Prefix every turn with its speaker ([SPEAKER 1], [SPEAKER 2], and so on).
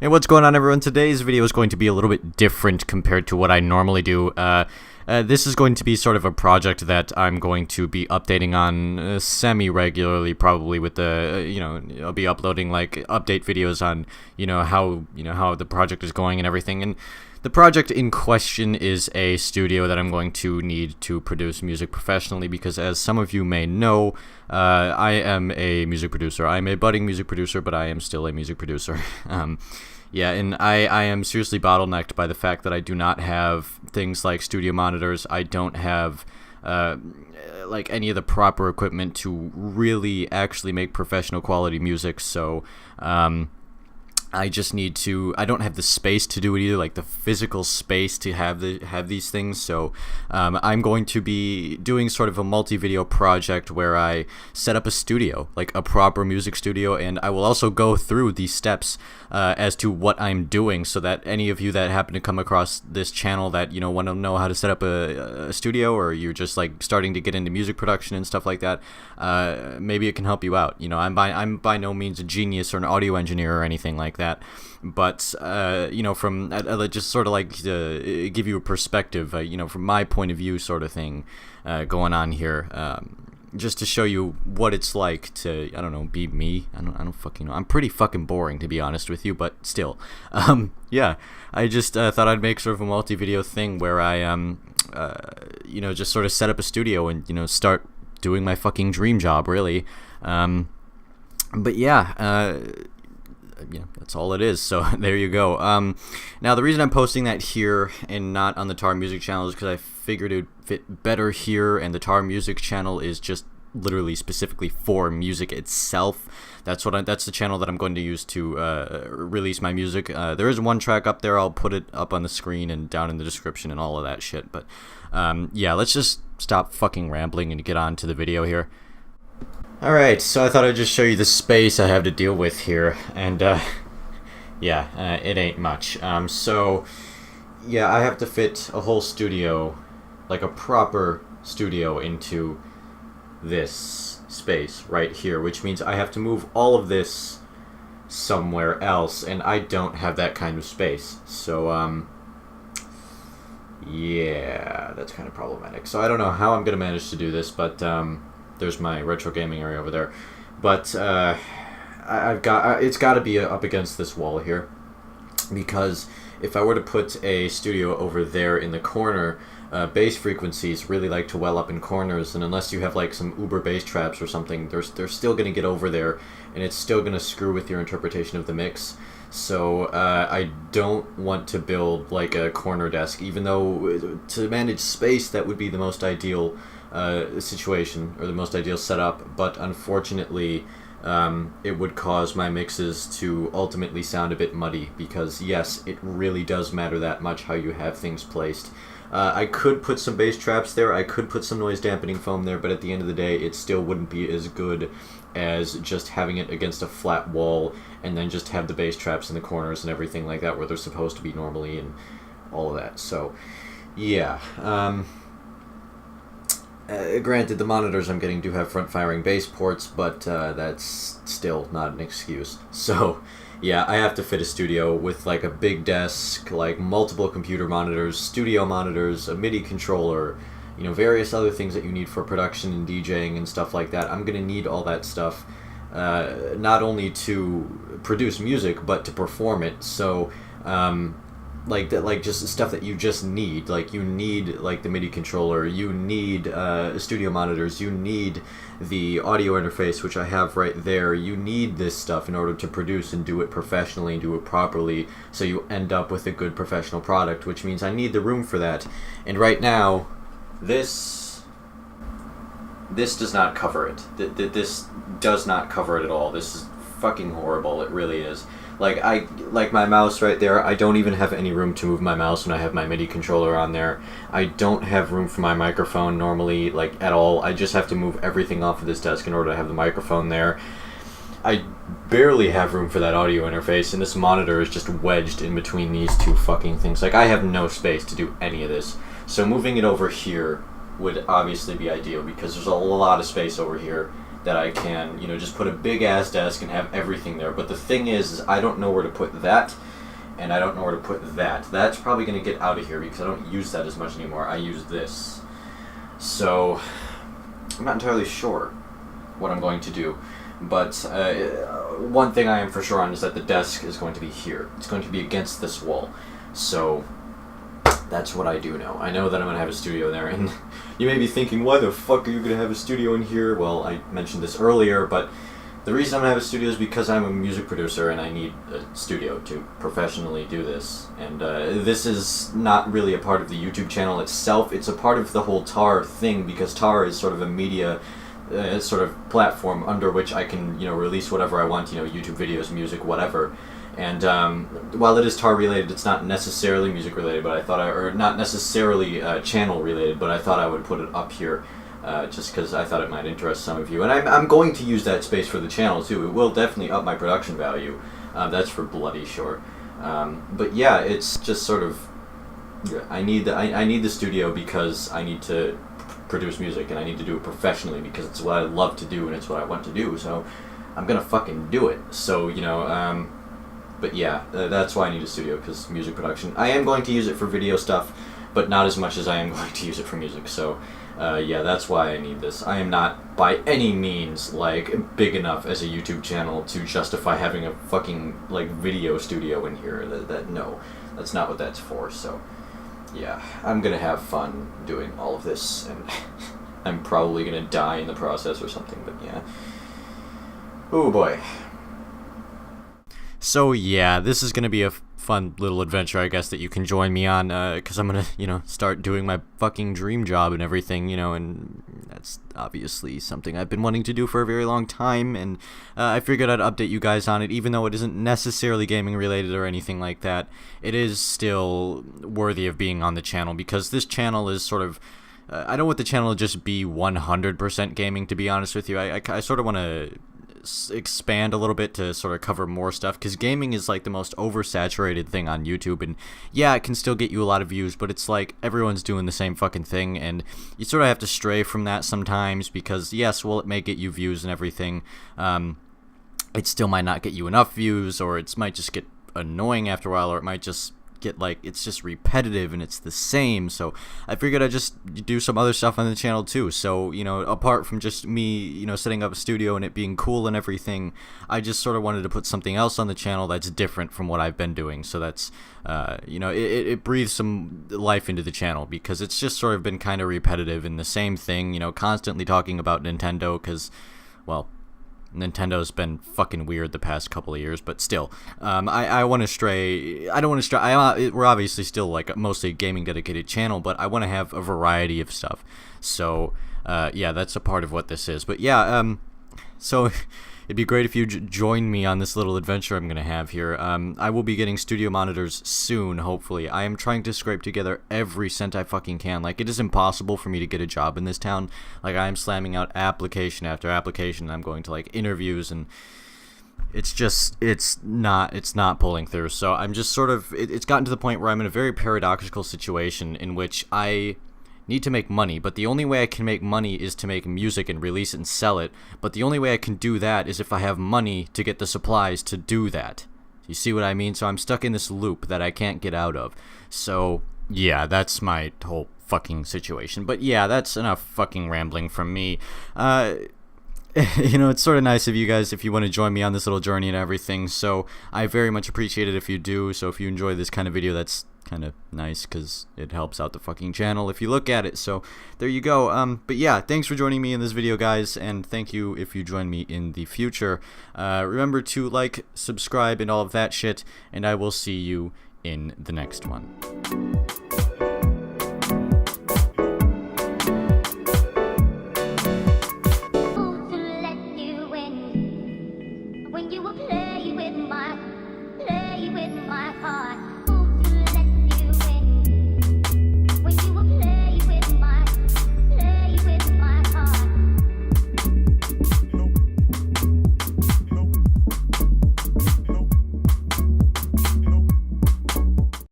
[SPEAKER 1] Hey, what's going on, everyone? Today's video is going to be a little bit different compared to what I normally do. This is going to be sort of a project that I'm going to be updating on semi-regularly, probably with the, I'll be uploading like update videos on, how the project is going and everything. And the project in question is a studio that I'm going to need to produce music professionally because, as some of you may know, I am a music producer. I'm a budding music producer, but I am still a music producer. Yeah, and I am seriously bottlenecked by the fact that I do not have things like studio monitors. I don't have like any of the proper equipment to really actually make professional quality music. So I just need to. I don't have the space to do it either, like the physical space to have these things. So I'm going to be doing sort of a multi-video project where I set up a studio, like a proper music studio, and I will also go through these steps as to what I'm doing, so that any of you that happen to come across this channel that want to know how to set up a studio, or you're just like starting to get into music production and stuff like that, maybe it can help you out. I'm by no means a genius or an audio engineer or anything like that, but from just sort of like to give you a perspective, from my point of view, sort of thing going on here, just to show you what it's like to, I don't know, be me. I don't fucking know. I'm pretty fucking boring, to be honest with you, but still, yeah. I just thought I'd make sort of a multi-video thing where I just sort of set up a studio and start doing my fucking dream job, really. But yeah, that's all it is. So there you go. Now the reason I'm posting that here and not on the Tar Music channel is because I figured it would fit better here, and the Tar Music channel is just literally specifically for music itself. That's the channel that I'm going to use to release my music. There is one track up there. I'll put it up on the screen and down in the description and all of that shit. But yeah, let's just stop fucking rambling and get on to the video here. Alright, so I thought I'd just show you the space I have to deal with here, and yeah, it ain't much. So yeah, I have to fit a whole studio, like a proper studio, into this space right here, which means I have to move all of this somewhere else, and I don't have that kind of space. So yeah, that's kind of problematic. So I don't know how I'm gonna manage to do this, but there's my retro gaming area over there, but it's got to be up against this wall here, because if I were to put a studio over there in the corner, bass frequencies really like to well up in corners, and unless you have like some uber bass traps or something, they're still going to get over there, and it's still going to screw with your interpretation of the mix. So I don't want to build like a corner desk, even though to manage space that would be the most ideal situation, or the most ideal setup, but unfortunately it would cause my mixes to ultimately sound a bit muddy, because yes, it really does matter that much how you have things placed. I could put some bass traps there, I could put some noise dampening foam there, but at the end of the day it still wouldn't be as good as just having it against a flat wall and then just have the bass traps in the corners and everything like that where they're supposed to be normally, and all of that. So yeah, granted, the monitors I'm getting do have front-firing bass ports, but that's still not an excuse. So yeah, I have to fit a studio with like a big desk, like multiple computer monitors, studio monitors, a MIDI controller, various other things that you need for production and DJing and stuff like that. I'm gonna need all that stuff, not only to produce music, but to perform it. So like that, like just stuff that you just need. Like you need like the MIDI controller, you need studio monitors, you need the audio interface, which I have right there. You need this stuff in order to produce and do it professionally and do it properly, so you end up with a good professional product, which means I need the room for that. And right now, this does not cover it. This does not cover it at all. This is fucking horrible. It really is. Like my mouse right there, I don't even have any room to move my mouse when I have my MIDI controller on there. I don't have room for my microphone normally, like at all. I just have to move everything off of this desk in order to have the microphone there. I barely have room for that audio interface, and this monitor is just wedged in between these two fucking things. Like, I have no space to do any of this. So moving it over here would obviously be ideal, because there's a lot of space over here, that I can, you know, just put a big ass desk and have everything there. But the thing is I don't know where to put that, and I don't know where to put that. That's probably going to get out of here because I don't use that as much anymore. I use this. So I'm not entirely sure what I'm going to do. But one thing I am for sure on is that the desk is going to be here. It's going to be against this wall. So that's what I do know. I know that I'm going to have a studio there, and you may be thinking, why the fuck are you going to have a studio in here? Well, I mentioned this earlier, but the reason I'm going to have a studio is because I'm a music producer and I need a studio to professionally do this. And this is not really a part of the YouTube channel itself. It's a part of the whole TAR thing, because TAR is sort of a media sort of platform under which I can, you know, release whatever I want, you know, YouTube videos, music, whatever. And while it is TAR related, it's not necessarily music related, but I thought or not necessarily channel related, but I thought I would put it up here just because I thought it might interest some of you. And I'm going to use that space for the channel too. It will definitely up my production value. That's for bloody sure. But yeah, it's just sort of, I need the studio because I need to produce music, and I need to do it professionally because it's what I love to do and it's what I want to do. So I'm gonna fucking do it. So, you know, but yeah, that's why I need a studio, because music production. I am going to use it for video stuff, but not as much as I am going to use it for music. So yeah, that's why I need this. I am not by any means like big enough as a YouTube channel to justify having a fucking like video studio in here. No, that's not what that's for. So yeah, I'm gonna have fun doing all of this, and I'm probably gonna die in the process or something, but yeah. Oh boy. So yeah, this is gonna be a fun little adventure, I guess, that you can join me on, because I'm gonna, you know, start doing my fucking dream job and everything, you know, and that's obviously something I've been wanting to do for a very long time, and I figured I'd update you guys on it. Even though it isn't necessarily gaming related or anything like that, it is still worthy of being on the channel, because this channel is sort of, I don't want the channel to just be 100% gaming, to be honest with you. I sort of want to expand a little bit to sort of cover more stuff, because gaming is like the most oversaturated thing on YouTube, and yeah, it can still get you a lot of views, but it's like everyone's doing the same fucking thing, and you sort of have to stray from that sometimes, because yes, well, it may get you views and everything, it still might not get you enough views, or it might just get annoying after a while, or it might just get like, it's just repetitive and it's the same. So I figured I'd just do some other stuff on the channel too. So, you know, apart from just me, you know, setting up a studio and it being cool and everything, I just sort of wanted to put something else on the channel that's different from what I've been doing. So that's, you know, it breathes some life into the channel, because it's just sort of been kind of repetitive and the same thing, you know, constantly talking about Nintendo, because, well, Nintendo's been fucking weird the past couple of years, but still, I want to stray. I don't want to stray. We're obviously still like mostly a gaming dedicated channel, but I want to have a variety of stuff. So, yeah, that's a part of what this is. But yeah, so it'd be great if you join me on this little adventure I'm gonna have here. I will be getting studio monitors soon, hopefully. I am trying to scrape together every cent I fucking can. Like, it is impossible for me to get a job in this town. Like, I am slamming out application after application, and I'm going to like interviews, and it's just, it's not pulling through. So I'm just sort of, it's gotten to the point where I'm in a very paradoxical situation in which I need to make money, but the only way I can make money is to make music and release it and sell it, but the only way I can do that is if I have money to get the supplies to do that. You see what I mean? So I'm stuck in this loop that I can't get out of. So yeah, that's my whole fucking situation. But yeah, that's enough fucking rambling from me. You know, it's sort of nice of you guys if you want to join me on this little journey and everything, so I very much appreciate it if you do. So if you enjoy this kind of video, that's kind of nice, because it helps out the fucking channel if you look at it. So there you go. But yeah, thanks for joining me in this video, guys, and thank you if you join me in the future. Remember to like, subscribe, and all of that shit, and I will see you in the next one.